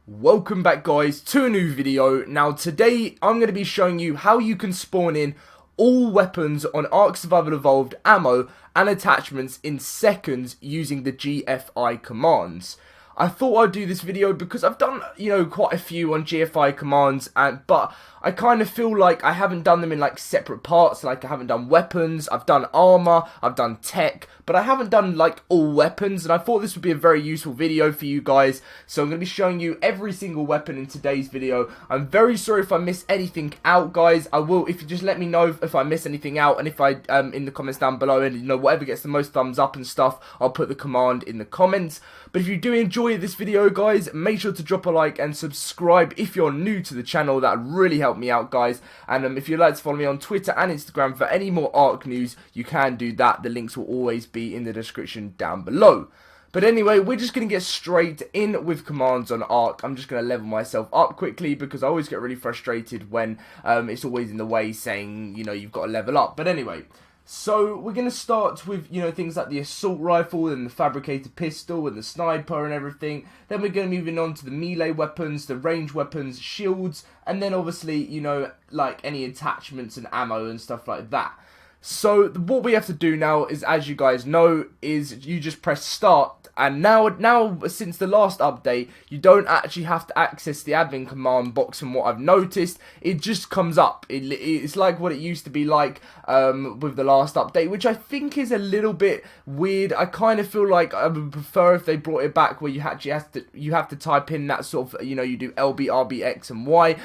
Welcome back guys to a new video. Now today I'm going to be showing you how you can spawn in all weapons on Ark Survival Evolved ammo and attachments in seconds using the GFI commands. I thought I'd do this video because I've done, quite a few on GFI commands, but I kind of feel like I haven't done them in like separate parts. Like I haven't done weapons, I've done armor, I've done tech, but I haven't done like all weapons, and I thought this would be a very useful video for you guys. So I'm going to be showing you every single weapon in today's video. I'm very sorry if I miss anything out, guys. I will, if you just let me know if I miss anything out, and if I in the comments down below, and whatever gets the most thumbs up and stuff, I'll put the command in the comments. But if you do enjoy this video, guys, make sure to drop a like and subscribe if you're new to the channel. That would really help me out, guys. And if you'd like to follow me on Twitter and Instagram for any more Ark news, you can do that. The links will always be in the description down below. But anyway, we're just going to get straight in with commands on Ark. I'm just going to level myself up quickly because I always get really frustrated when it's always in the way saying, you've got to level up. But anyway, so we're going to start with, things like the assault rifle and the fabricated pistol and the sniper and everything. Then we're going to move on to the melee weapons, the range weapons, shields, and then obviously, like any attachments and ammo and stuff like that. So what we have to do now is, as you guys know, is you just press start. And now since the last update, you don't actually have to access the admin command box. From what I've noticed, it just comes up. It's like what it used to be like with the last update, which I think is a little bit weird. I kind of feel like I would prefer if they brought it back where you have to type in that sort of, you do LB, RB, X and Y.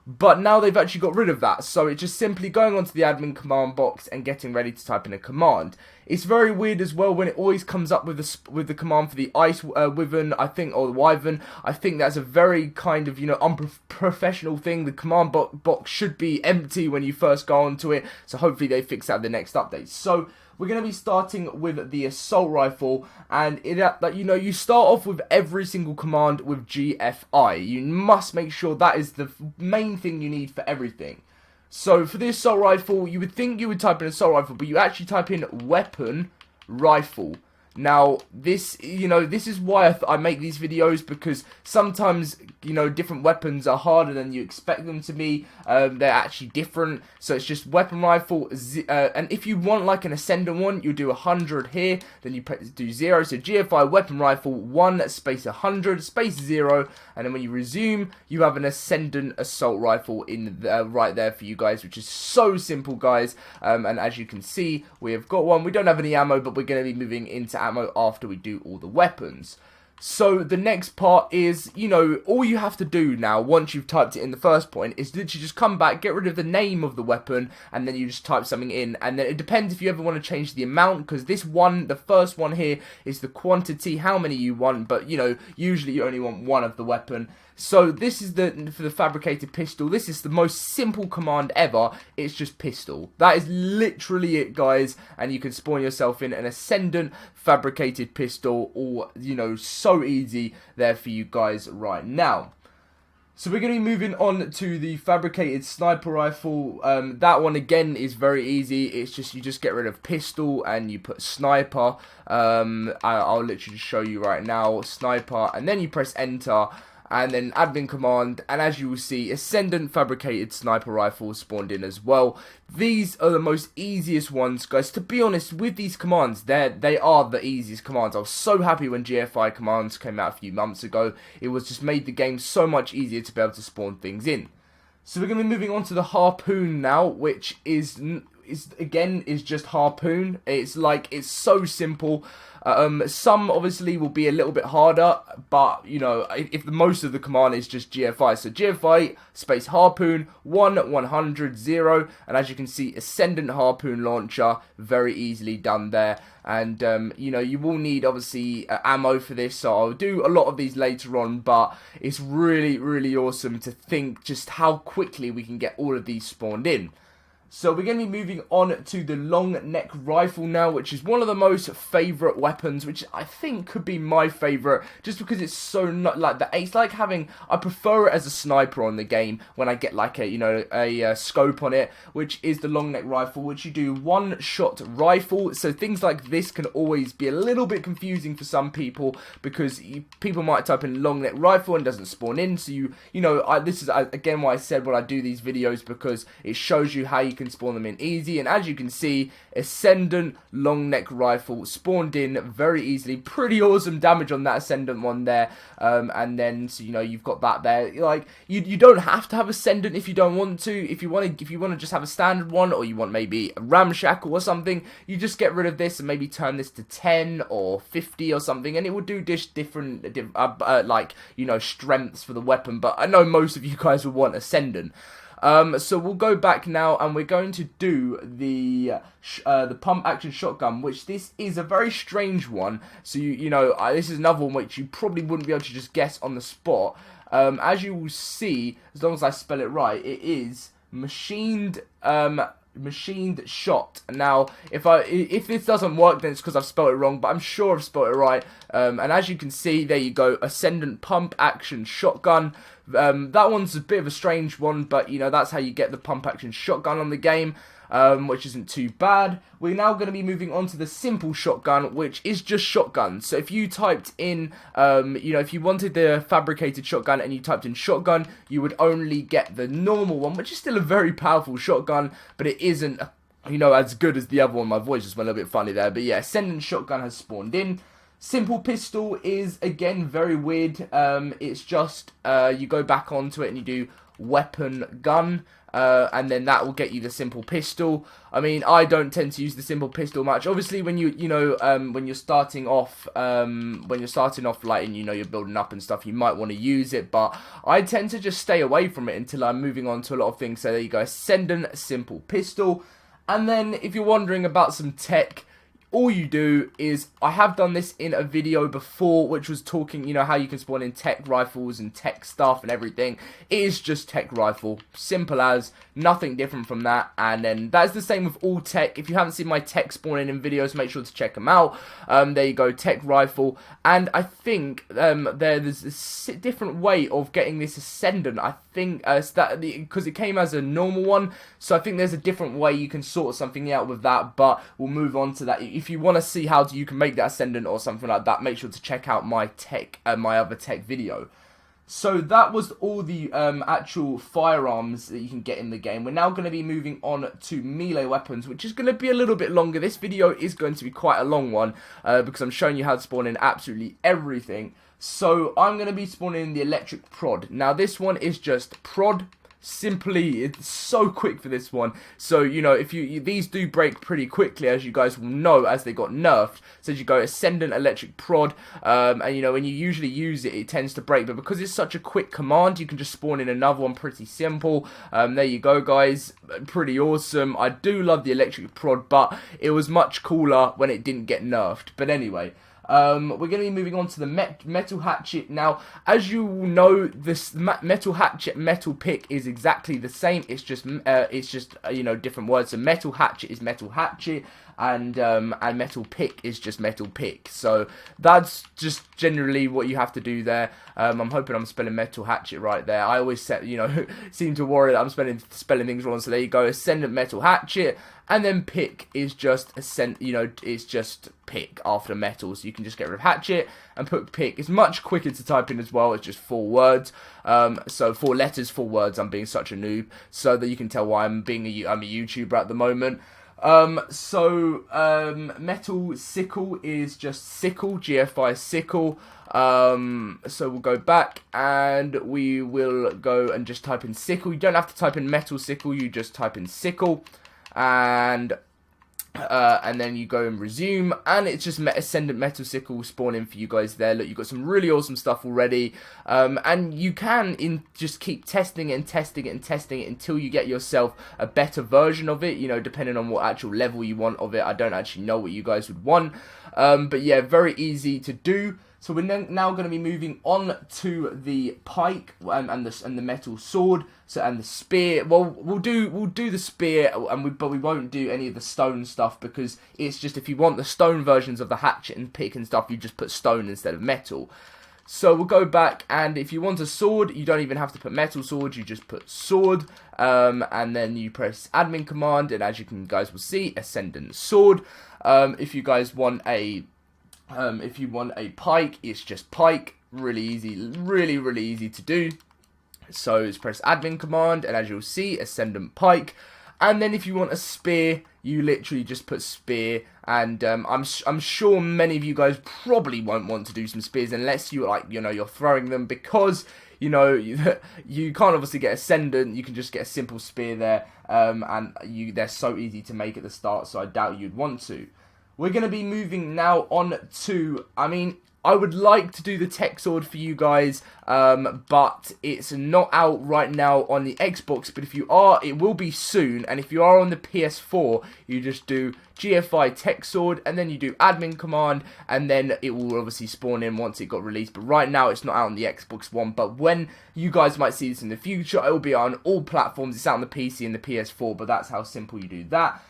But now they've actually got rid of that, so it's just simply going onto the admin command box and getting ready to type in a command. It's very weird as well when it always comes up with the command for the ice wyvern, I think, or the wyvern. I think that's a very kind of unprofessional thing. The command box should be empty when you first go onto it, so hopefully they fix that in the next update. So we're going to be starting with the assault rifle, and you start off with every single command with GFI. You must make sure that is the main thing you need for everything. So for the assault rifle, you would think you would type in assault rifle, but you actually type in weapon rifle. Now, this is why I make these videos, because sometimes, different weapons are harder than you expect them to be. They're actually different. So it's just weapon rifle, and if you want like an ascendant one, you do 100 here, then you do 0. So GFI weapon rifle 1 space 100 space 0, and then when you resume, you have an ascendant assault rifle in right there for you guys, which is so simple, guys. And as you can see, we have got one. We don't have any ammo, but we're going to be moving into ammo after we do all the weapons. So the next part is, all you have to do now, once you've typed it in the first point, is literally just come back, get rid of the name of the weapon, and then you just type something in. And then it depends if you ever want to change the amount, because the first one here is the quantity, how many you want, but usually you only want one of the weapon. So this is for the fabricated pistol. This is the most simple command ever. It's just pistol. That is literally it, guys. And you can spawn yourself in an ascendant fabricated pistol, or so easy there for you guys right now. So we're going to be moving on to the fabricated sniper rifle. That one again is very easy. It's just you just get rid of pistol and you put sniper. I'll literally just show you right now, sniper, and then you press enter. And then admin command, and as you will see, ascendant fabricated sniper rifle spawned in as well. These are the most easiest ones, guys. To be honest, with these commands, they are the easiest commands. I was so happy when GFI commands came out a few months ago. It was just made the game so much easier to be able to spawn things in. So we're going to be moving on to the harpoon now, which is just harpoon. It's so simple. Some obviously will be a little bit harder, but if most of the command is just GFI, so GFI space harpoon 100 0, and as you can see, ascendant harpoon launcher, very easily done there. And you will need obviously ammo for this, so I'll do a lot of these later on, but it's really awesome to think just how quickly we can get all of these spawned in. So we're going to be moving on to the long neck rifle now, which is one of the most favourite weapons, which I think could be my favourite, just because it's so not like it's like having, I prefer it as a sniper on the game when I get like a scope on it, which is the long neck rifle, which you do one shot rifle. So things like this can always be a little bit confusing for some people, because people might type in long neck rifle and it doesn't spawn in. So this is again why I said when I do these videos, because it shows you how you can spawn them in easy. And as you can see, Ascendant long neck rifle spawned in very easily. Pretty awesome damage on that Ascendant one there. And then so you've got that there. Like you don't have to have Ascendant if you don't want to. If you want to just have a standard one, or you want maybe a ramshackle or something, you just get rid of this and maybe turn this to 10 or 50 or something, and it will do different strengths for the weapon. But I know most of you guys will want Ascendant. So we'll go back now, and we're going to do the pump action shotgun, which this is a very strange one. So this is another one which you probably wouldn't be able to just guess on the spot. As you will see, as long as I spell it right, it is machined shot. Now, if this doesn't work, then it's because I've spelled it wrong, but I'm sure I've spelled it right. And as you can see, there you go, Ascendant pump action shotgun. That one's a bit of a strange one, but that's how you get the pump action shotgun on the game, which isn't too bad. We're now going to be moving on to the simple shotgun, which is just shotgun. So if you typed in, if you wanted the fabricated shotgun and you typed in shotgun, you would only get the normal one, which is still a very powerful shotgun, but it isn't, as good as the other one. My voice just went a little bit funny there, but yeah, Ascendant shotgun has spawned in. Simple pistol is, again, very weird. It's just, you go back onto it and you do weapon gun, and then that will get you the simple pistol. I mean, I don't tend to use the simple pistol much. Obviously, when when you're starting off, like, and you're building up and stuff, you might want to use it, but I tend to just stay away from it until I'm moving on to a lot of things. So there you go, Ascendant simple pistol. And then, if you're wondering about some tech, all you do is, I have done this in a video before, which was talking, how you can spawn in tech rifles and tech stuff and everything. It is just tech rifle, simple as, nothing different from that. And then that's the same with all tech. If you haven't seen my tech spawning in videos, make sure to check them out. There you go, tech rifle. And I think there's a different way of getting this Ascendant. I think because it came as a normal one, so I think there's a different way you can sort something out with that, but we'll move on to that. If you want to see how you can make that Ascendant or something like that, make sure to check out my other tech video. So that was all the actual firearms that you can get in the game. We're now going to be moving on to melee weapons, which is going to be a little bit longer. This video is going to be quite a long one, because I'm showing you how to spawn in absolutely everything. So I'm going to be spawning in the electric prod. Now this one is just prod. Simply, it's so quick for this one. So, if these do break pretty quickly, as you guys will know, as they got nerfed. So as you go Ascendant electric prod, and when you usually use it, it tends to break. But because it's such a quick command, you can just spawn in another one pretty simple. There you go, guys. Pretty awesome. I do love the electric prod, but it was much cooler when it didn't get nerfed. But anyway, we're going to be moving on to the metal hatchet. Now, as you know, this metal hatchet, metal pick is exactly the same. It's just different words. So metal hatchet is metal hatchet, and metal pick is just metal pick. So that's just generally what you have to do there. I'm hoping I'm spelling metal hatchet right there. I always seem to worry that I'm spelling things wrong. So there you go, Ascendant metal hatchet. And then pick is just it's just pick after metal. So you can just get rid of hatchet and put pick. It's much quicker to type in as well. It's just 4 words. So 4 letters, 4 words. I'm being such a noob, so that you can tell why I'm a YouTuber at the moment. Metal sickle is just sickle, GFI sickle. So we'll go back and we will go and just type in sickle. You don't have to type in metal sickle, you just type in sickle. And then you go and resume, and it's just Ascendant metal sickle spawning for you guys there. Look, you've got some really awesome stuff already, and you can just keep testing it and testing it and testing it until you get yourself a better version of it, depending on what actual level you want of it. I don't actually know what you guys would want, but yeah, very easy to do. So we're now going to be moving on to the pike and the metal sword. So and the spear. Well, we'll do the spear, but we won't do any of the stone stuff because it's just if you want the stone versions of the hatchet and pick and stuff, you just put stone instead of metal. So we'll go back, and if you want a sword, you don't even have to put metal sword, you just put sword, and then you press admin command, and as you guys will see, ascendant sword. If you guys want a pike, it's just pike. Really easy, really easy to do. So just press admin command, and as you'll see, ascendant pike. And then if you want a spear, you literally just put spear. And I'm sure many of you guys probably won't want to do some spears unless you you're throwing them, because you can't obviously get ascendant. You can just get a simple spear there, and they're so easy to make at the start. So I doubt you'd want to. We're going to be moving now on to, I would like to do the tech sword for you guys, but it's not out right now on the Xbox, but if you are, it will be soon, and if you are on the PS4, you just do GFI tech sword, and then you do admin command, and then it will obviously spawn in once it got released, but right now it's not out on the Xbox One, but when you guys might see this in the future, it will be on all platforms. It's out on the PC and the PS4, but that's how simple you do that.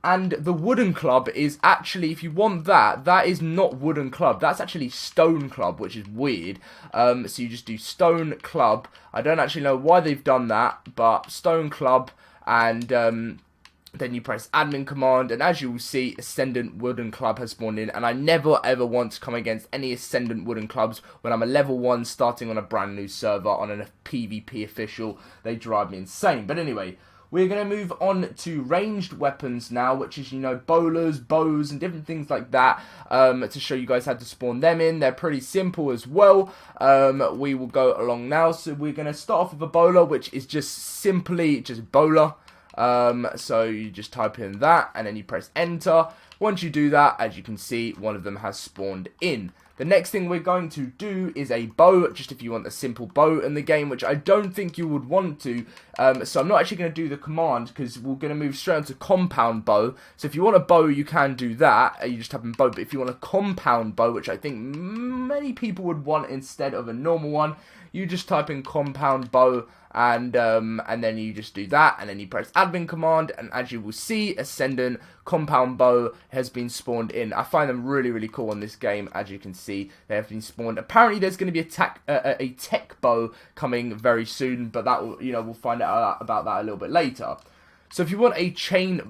And the wooden club is actually, if you want that is not wooden club. That's actually stone club, which is weird. So you just do stone club. I don't actually know why they've done that, but stone club, and then you press admin command, and as you will see, ascendant wooden club has spawned in, and I never ever want to come against any ascendant wooden clubs when I'm a level 1 starting on a brand new server on a PvP official. They drive me insane. But anyway, we're going to move on to ranged weapons now, which is, bowlers, bows, and different things like that, to show you guys how to spawn them in. They're pretty simple as well. We will go along now. So we're going to start off with a bowler, which is just simply just bowler. So you just type in that, and then you press enter. Once you do that, as you can see, one of them has spawned in. The next thing we're going to do is a bow, just if you want a simple bow in the game, which I don't think you would want to. So I'm not actually going to do the command, because we're going to move straight on to compound bow. So if you want a bow, you can do that. You just type in bow. But if you want a compound bow, which I think many people would want instead of a normal one, you just type in compound bow, and then you just do that, and then you press admin command, and as you will see, ascendant compound bow has been spawned in. I find them really cool on this game. As you can see, they have been spawned. Apparently there's going to be a tech bow coming very soon, but that will, we'll find out about that a little bit later. So if you want a chain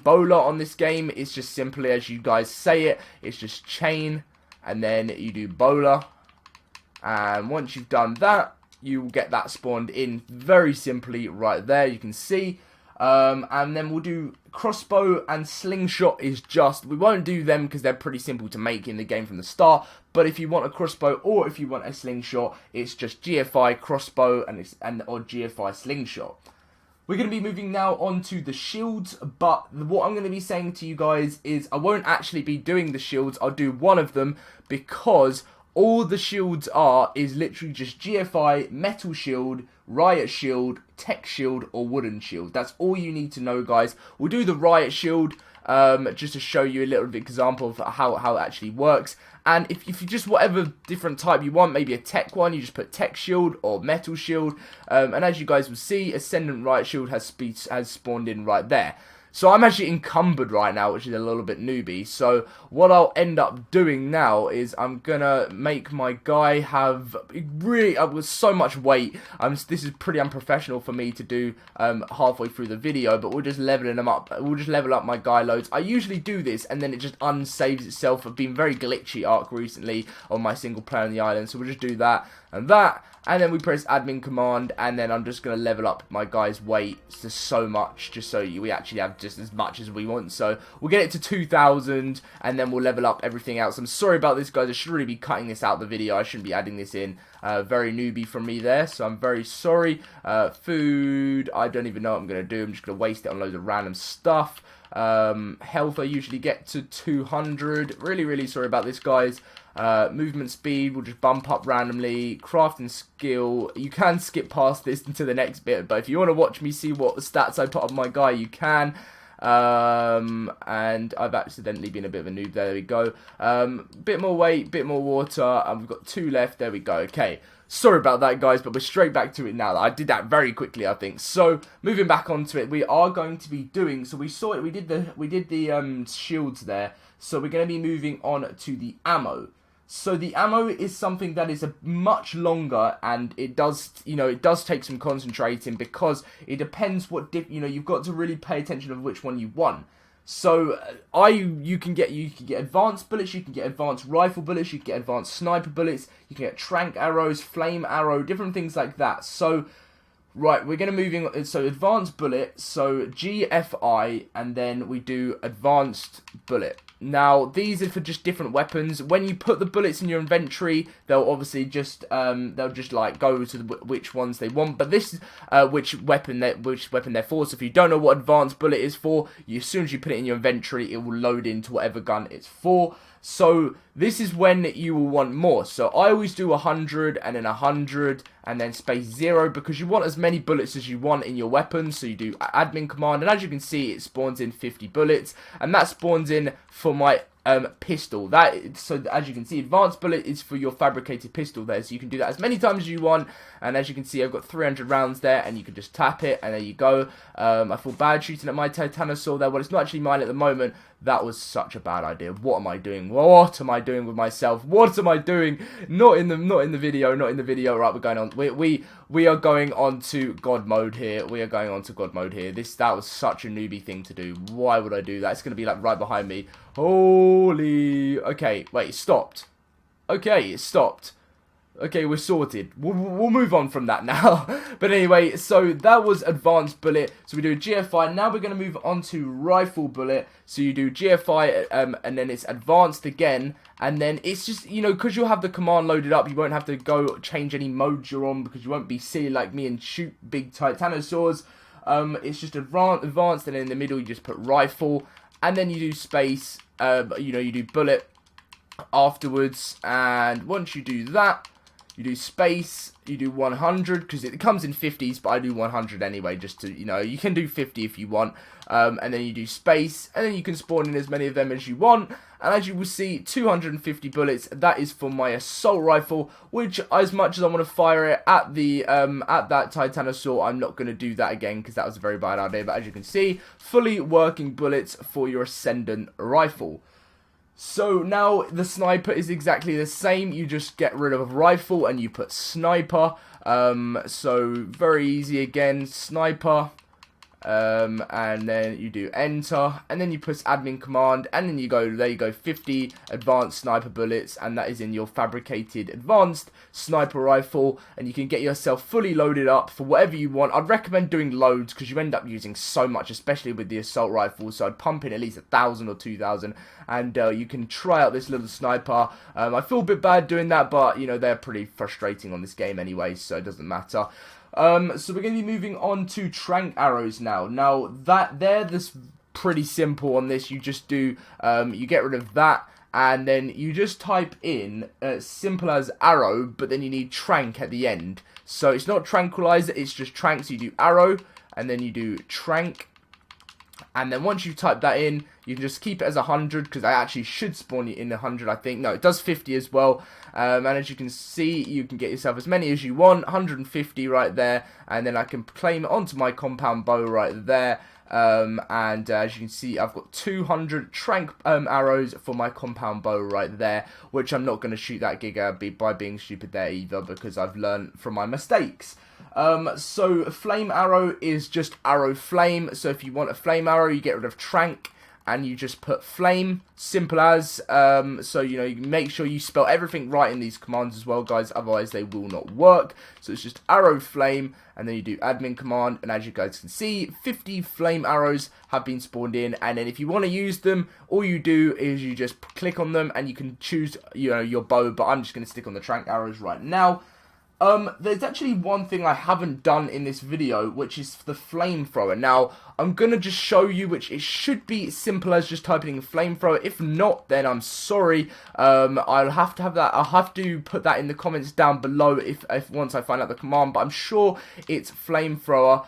bowler on this game, it's just simply as you guys say it. It's just chain, and then you do bowler, and once you've done that, you will get that spawned in very simply right there. You can see. And then we'll do crossbow and slingshot is just, we won't do them because they're pretty simple to make in the game from the start, but if you want a crossbow or if you want a slingshot, it's just GFI crossbow or GFI slingshot. We're going to be moving now on to the shields, but what I'm going to be saying to you guys is I won't actually be doing the shields. I'll do one of them, because all the shields is literally just GFI, metal shield, riot shield, tech shield, or wooden shield. That's all you need to know, guys. We'll do the riot shield just to show you a little bit example of how it actually works. And if you just whatever different type you want, maybe a tech one, you just put tech shield or metal shield. And as you guys will see, ascendant riot shield has spawned in right there. So I'm actually encumbered right now, which is a little bit newbie. So what I'll end up doing now is I'm going to make my guy have with so much weight. This is pretty unprofessional for me to do halfway through the video, but we're just leveling them up. We'll just level up my guy loads. I usually do this and then it just unsaves itself. I've been very glitchy Ark recently on my single player on the island. So we'll just do that and that. And then we press admin command, and then I'm just going to level up my guy's weight to so much, just so we actually have just as much as we want. So we'll get it to 2,000, and then we'll level up everything else. I'm sorry about this, guys. I should really be cutting this out of the video. I shouldn't be adding this in. Very newbie from me there, so I'm very sorry. Food, I don't even know what I'm going to do. I'm just going to waste it on loads of random stuff. Health, I usually get to 200. Really sorry about this, guys. Movement speed will just bump up randomly. Crafting skill, you can skip past this into the next bit, but if you want to watch me see what stats I put on my guy, you can. And I've accidentally been a bit of a noob. There we go. Bit more weight, bit more water, and we've got 2 left. There we go. Okay. Sorry about that, guys, but we're straight back to it now. I did that very quickly, I think. So, moving back onto it, we are going to be doing. So we saw it. We did the shields there. So we're going to be moving on to the ammo. So the ammo is something that is a much longer, and it does take some concentrating, because it depends what you've got to really pay attention of which one you want. So you can get advanced bullets, you can get advanced rifle bullets, you can get advanced sniper bullets, you can get trank arrows, flame arrow, different things like that. So right, we're going to move on. So advanced bullet, so GFI, and then we do advanced bullet. Now, these are for just different weapons. When you put the bullets in your inventory, they'll obviously just like go to which ones they want. But this is which weapon they're for. So if you don't know what advanced bullet is for, as soon as you put it in your inventory, it will load into whatever gun it's for. So this is when you will want more. So I always do 100 and then 100 and then space 0, because you want as many bullets as you want in your weapon. So you do admin command, and as you can see, it spawns in 50 bullets, and that spawns in for my pistol. So as you can see, advanced bullet is for your fabricated pistol there, so you can do that as many times as you want. And as you can see, I've got 300 rounds there, and you can just tap it, and there you go. I feel bad shooting at my Titanosaur there. Well, it's not actually mine at the moment. That was such a bad idea. What am I doing? What am I doing with myself? What am I doing? Not in the video. Right, we're going on. We are going on to God mode here. That was such a newbie thing to do. Why would I do that? It's gonna be like right behind me. Holy. Okay, wait, it stopped. Okay, it stopped. Okay, we're sorted. We'll move on from that now. But anyway, so that was advanced bullet. So we do a GFI. Now we're going to move on to rifle bullet. So you do GFI, and then it's advanced again. And then it's just, because you'll have the command loaded up, you won't have to go change any modes you're on, because you won't be silly like me and shoot big Titanosaurs. It's just advanced, and then in the middle you just put rifle. And then you do space, you do bullet afterwards. And once you do that, you do space, you do 100, because it comes in 50s, but I do 100 anyway, just to, you can do 50 if you want, and then you do space, and then you can spawn in as many of them as you want, and as you will see, 250 bullets, that is for my assault rifle, which, as much as I want to fire it at that Titanosaur, I'm not going to do that again, because that was a very bad idea. But as you can see, fully working bullets for your Ascendant rifle. So now the sniper is exactly the same. You just get rid of rifle and you put sniper. So very easy again, sniper. And then you do enter, and then you press admin command, and then there you go, 50 advanced sniper bullets, and that is in your fabricated advanced sniper rifle, and you can get yourself fully loaded up for whatever you want. I'd recommend doing loads, because you end up using so much, especially with the assault rifle, so I'd pump in at least 1,000 or 2,000, and you can try out this little sniper. I feel a bit bad doing that, but, they're pretty frustrating on this game anyway, so it doesn't matter. So we're going to be moving on to trank arrows now. Now, this pretty simple on this. You just do, you get rid of that, and then you just type in, simple as arrow, but then you need trank at the end. So it's not tranquilizer, it's just trank. So you do arrow, and then you do trank. And then once you type that in, you can just keep it as 100, because I actually should spawn it in 100, I think. No, it does 50 as well. And as you can see, you can get yourself as many as you want, 150 right there. And then I can claim it onto my compound bow right there. And as you can see, I've got 200 trank arrows for my compound bow right there, which I'm not going to shoot that giga by being stupid there either, because I've learned from my mistakes. So flame arrow is just arrow flame. So if you want a flame arrow, you get rid of trank, and you just put flame, simple as. So, you make sure you spell everything right in these commands as well, guys, otherwise they will not work. So it's just arrow flame, and then you do admin command, and as you guys can see, 50 flame arrows have been spawned in. And then if you want to use them, all you do is you just click on them, and you can choose, your bow, but I'm just going to stick on the trank arrows right now. There's actually one thing I haven't done in this video, which is the flamethrower. Now, I'm gonna just show you, which it should be simple as just typing in flamethrower. If not, then I'm sorry. I'll have to have that. I'll have to put that in the comments down below if once I find out the command. But I'm sure it's flamethrower.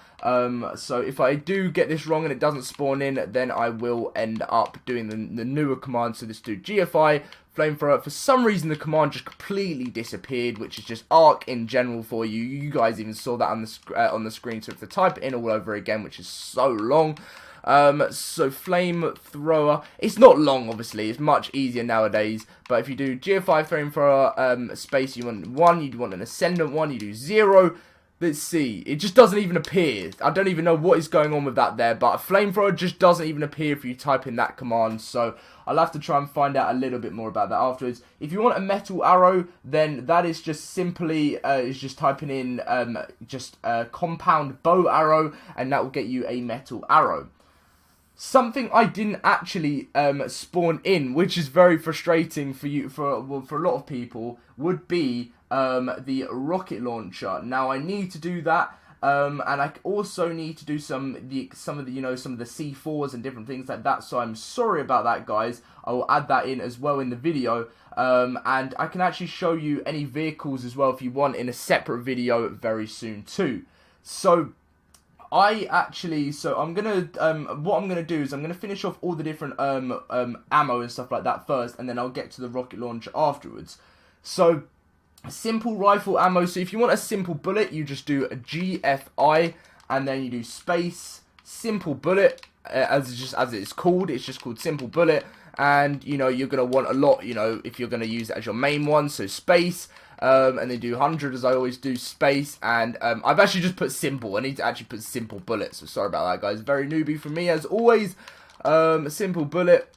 So if I do get this wrong and it doesn't spawn in, then I will end up doing the newer command. So let's do GFI flamethrower. For some reason, the command just completely disappeared, which is just Ark in general for you. You guys even saw that on the screen. So if to type it in all over again, which is so long. So flamethrower, it's not long, obviously, it's much easier nowadays, but if you do GFI flamethrower, space, you want 1, you want an ascendant 1, you do 0, let's see, it just doesn't even appear. I don't even know what is going on with that there, but a flamethrower just doesn't even appear if you type in that command, so I'll have to try and find out a little bit more about that afterwards. If you want a metal arrow, then that is just simply, is just typing in, just a compound bow arrow, and that will get you a metal arrow. Something I didn't actually spawn in, which is very frustrating for you, for a lot of people, would be the rocket launcher. Now I need to do that, and I also need to do some of the C4s and different things like that. So I'm sorry about that, guys. I will add that in as well in the video, and I can actually show you any vehicles as well if you want in a separate video very soon too. So I'm gonna, what I'm gonna do is I'm gonna finish off all the different ammo and stuff like that first, and then I'll get to the rocket launcher afterwards. So, simple rifle ammo. So if you want a simple bullet, you just do a GFI, and then you do space simple bullet, as it's called. It's just called simple bullet, and you're gonna want a lot. If you're gonna use it as your main one, so space. And they do 100 as I always do, space, and I've actually just put simple. I need to actually put simple bullet, so sorry about that, guys. Very newbie for me as always. Simple bullet,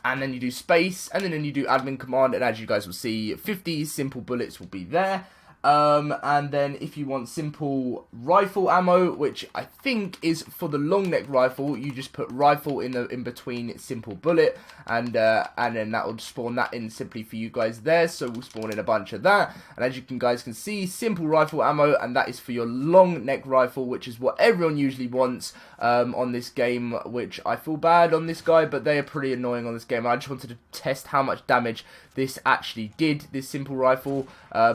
and then you do space, and then you do admin command, and as you guys will see, 50 simple bullets will be there. And then if you want simple rifle ammo, which I think is for the long neck rifle, you just put rifle in between simple bullet, and then that will spawn that in simply for you guys there. So we'll spawn in a bunch of that, and as you guys can see, simple rifle ammo, and that is for your long neck rifle, which is what everyone usually wants on this game. Which I feel bad on this guy, but they are pretty annoying on this game. I just wanted to test how much damage this actually did. This simple rifle,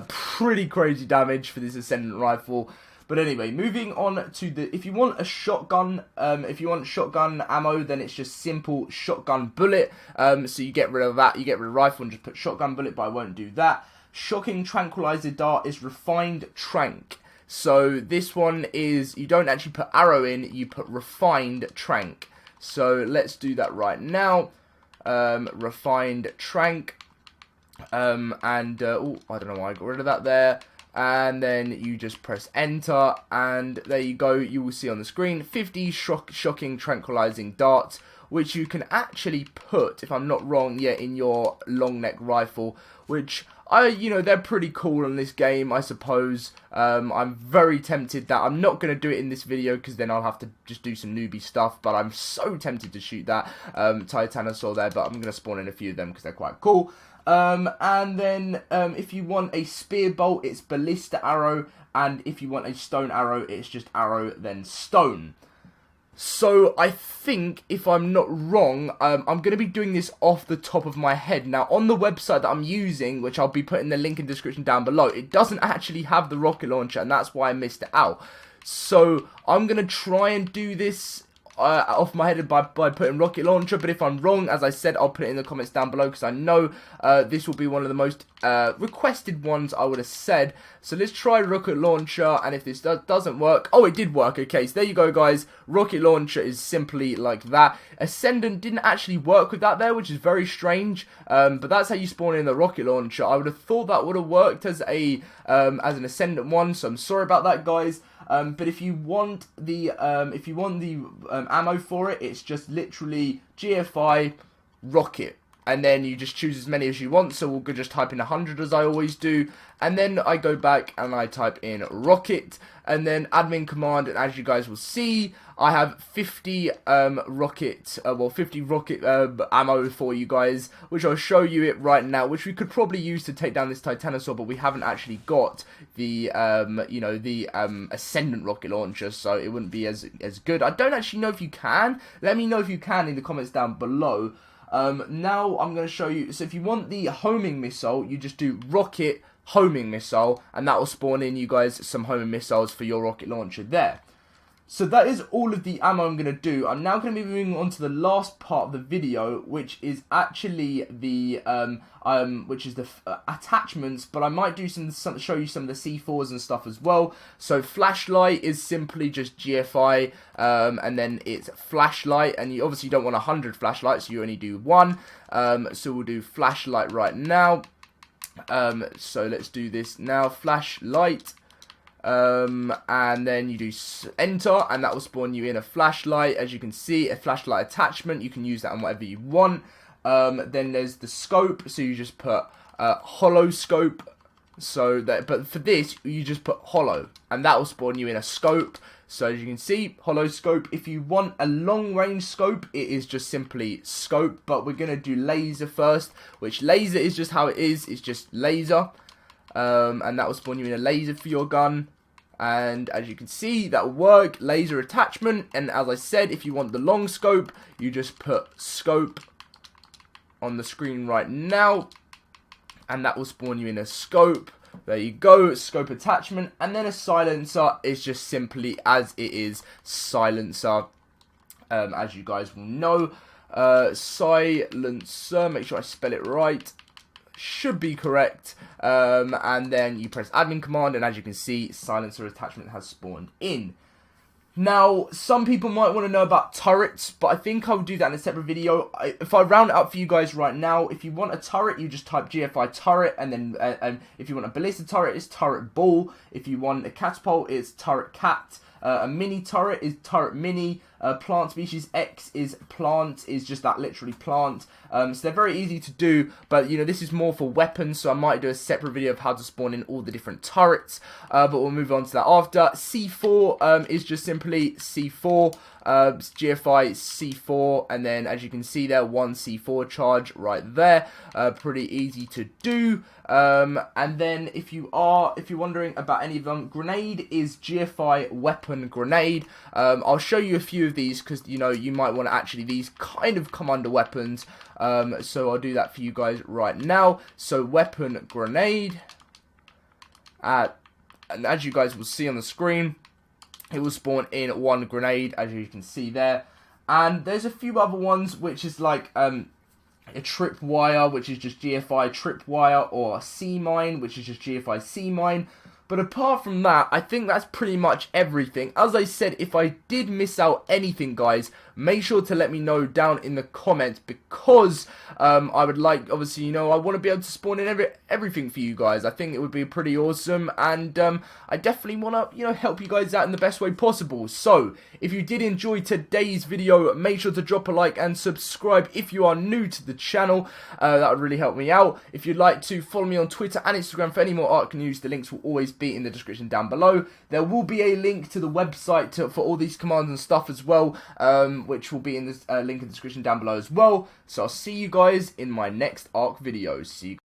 pretty crazy damage for this ascendant rifle. But anyway, moving on to if you want a shotgun, if you want shotgun ammo, then it's just simple shotgun bullet. So you get rid of that, you get rid of rifle and just put shotgun bullet, but I won't do that. Shocking tranquilizer dart is refined trank. So this one is, you don't actually put arrow in, you put refined trank. So let's do that right now. Refined trank. Oh, I don't know why I got rid of that there. And then you just press enter, and there you go. You will see on the screen 50 shocking tranquilizing darts, which you can actually put, if I'm not wrong, yeah, in your long neck rifle, which they're pretty cool in this game, I suppose. I'm very tempted that I'm not going to do it in this video, because then I'll have to just do some newbie stuff, but I'm so tempted to shoot that Titanosaur there, but I'm going to spawn in a few of them because they're quite cool. And then if you want a spear bolt, it's ballista arrow, and if you want a stone arrow, it's just arrow then stone. So I think, if I'm not wrong, I'm going to be doing this off the top of my head. Now, on the website that I'm using, which I'll be putting the link in the description down below, it doesn't actually have the rocket launcher, and that's why I missed it out. So I'm going to try and do this off my head by putting rocket launcher, but if I'm wrong, as I said, I'll put it in the comments down below, because I know this will be one of the most requested ones, I would have said. So let's try rocket launcher, and if this doesn't work, oh, it did work. Okay, so there you go, guys. Rocket launcher is simply like that. Ascendant didn't actually work with that there, which is very strange, but that's how you spawn in the rocket launcher. I would have thought that would have worked as an ascendant one, so I'm sorry about that, guys. But if you want the ammo for it, it's just literally GFI rocket. and then you just choose as many as you want. So we'll just type in 100 as I always do, and then I go back and I type in rocket, and then admin command, and as you guys will see, I have 50 rocket ammo for you guys, which I'll show you it right now, which we could probably use to take down this Titanosaur, but we haven't actually got the Ascendant rocket launcher, so it wouldn't be as good. I don't actually know if you can. Let me know if you can in the comments down below. Now I'm going to show you. So if you want the homing missile, you just do rocket homing missile, and that will spawn in you guys some homing missiles for your rocket launcher there. So that is all of the ammo I'm going to do. I'm now going to be moving on to the last part of the video, which is actually the attachments, but I might do show you some of the C4s and stuff as well. So flashlight is simply just GFI, and then it's flashlight, and you obviously don't want 100 flashlights, so you only do one. So we'll do flashlight right now. So let's do this now, flashlight. And then you do enter, and that will spawn you in a flashlight. As you can see, a flashlight attachment, you can use that on whatever you want. Then there's the scope, so you just put hollow scope, but for this you just put hollow, and that will spawn you in a scope. So as you can see, hollow scope. If you want a long range scope, it is just simply scope, but we're gonna do laser first, which laser is just how it is, it's just laser. And that will spawn you in a laser for your gun, and as you can see, that will work. Laser attachment, and as I said, if you want the long scope, you just put scope on the screen right now, and that will spawn you in a scope. There you go, scope attachment. And then a silencer is just simply as it is, silencer, as you guys will know. Silencer, make sure I spell it right, should be correct. And then you press admin command, and as you can see, silencer attachment has spawned in. Now, some people might want to know about turrets, but I think I'll do that in a separate video. If I round it up for you guys right now, if you want a turret, you just type GFI turret, and then if you want a ballista turret, it's turret ball. If you want a catapult, it's turret cat. A mini turret is turret mini. Plant species X is plant, is just that, literally plant. So they're very easy to do, but you know, this is more for weapons, so I might do a separate video of how to spawn in all the different turrets, but we'll move on to that after. C4 is just simply C4, GFI C4, and then as you can see there, one C4 charge right there. Pretty easy to do. And then if you're wondering about any of them, grenade is GFI weapon grenade. I'll show you a few of these, because you know, you might want to actually, these kind of come under weapons, so I'll do that for you guys right now. So weapon grenade, and as you guys will see on the screen, it will spawn in one grenade, as you can see there. And there's a few other ones, which is like a tripwire, which is just GFI tripwire, or a sea mine, which is just GFI sea mine. But apart from that, I think that's pretty much everything. As I said, if I did miss out anything, guys, make sure to let me know down in the comments, because I would like, obviously, you know, I want to be able to spawn in everything for you guys. I think it would be pretty awesome, and I definitely want to, you know, help you guys out in the best way possible. So, if you did enjoy today's video, make sure to drop a like and subscribe if you are new to the channel. That would really help me out. If you'd like to follow me on Twitter and Instagram for any more Ark news, the links will always be in the description down below. There will be a link to the website for all these commands and stuff as well, which will be in the link in the description down below as well. So I'll see you guys in my next Ark video. See you guys.